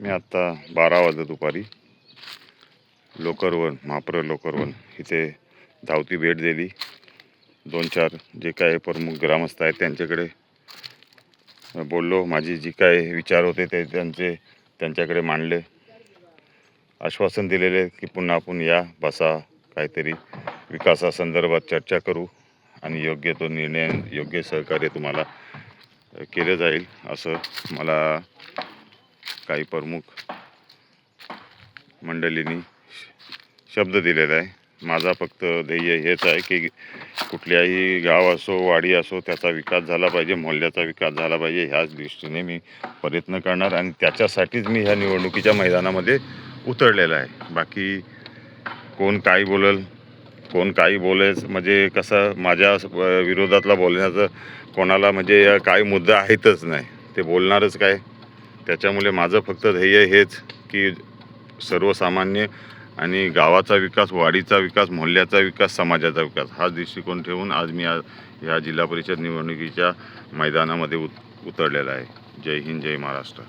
मी आत्ता 12 वाजता दुपारी लोकरवन महाप्रल लोकरवन इथे धावती भेट दिली. 2-4 जे काय प्रमुख ग्रामस्थ आहेत त्यांच्याकडे बोललो. माझी जी काय विचार होते ते त्यांच्याकडे मांडले. आश्वासन दिलेले की पुन्हा आपण या बसा, काहीतरी विकासासंदर्भात चर्चा करू आणि योग्य तो निर्णय, योग्य सहकार्य तुम्हाला केलं जाईल असं मला काही प्रमुख मंडळींनी शब्द दिलेला आहे. माझा फक्त ध्येय हेच आहे की कुठल्याही गाव असो, वाडी असो, त्याचा विकास झाला पाहिजे, मोहल्ल्याचा विकास झाला पाहिजे. ह्याच दृष्टीने मी प्रयत्न करणार आणि त्याच्यासाठीच मी ह्या निवडणुकीच्या मैदानामध्ये उतरलेला आहे. बाकी कोण काही बोलेल, कोण काही बोलेल, म्हणजे कसं माझ्या विरोधातला बोलण्याचं कोणाला म्हणजे काही मुद्दा आहेतच नाही, ते बोलणारच काय. त्याच्यामुळे माझं फक्त ध्येय हेच की सर्वसामान्य आणि गावाचा विकास, वाडीचा विकास, मोहल्ल्याचा विकास, समाजाचा विकास हा दृष्टिकोन ठेवून आज मी ह्या जिल्हा परिषद निवडणुकीच्या मैदानामध्ये उतरलेला आहे. जय हिंद, जय महाराष्ट्र.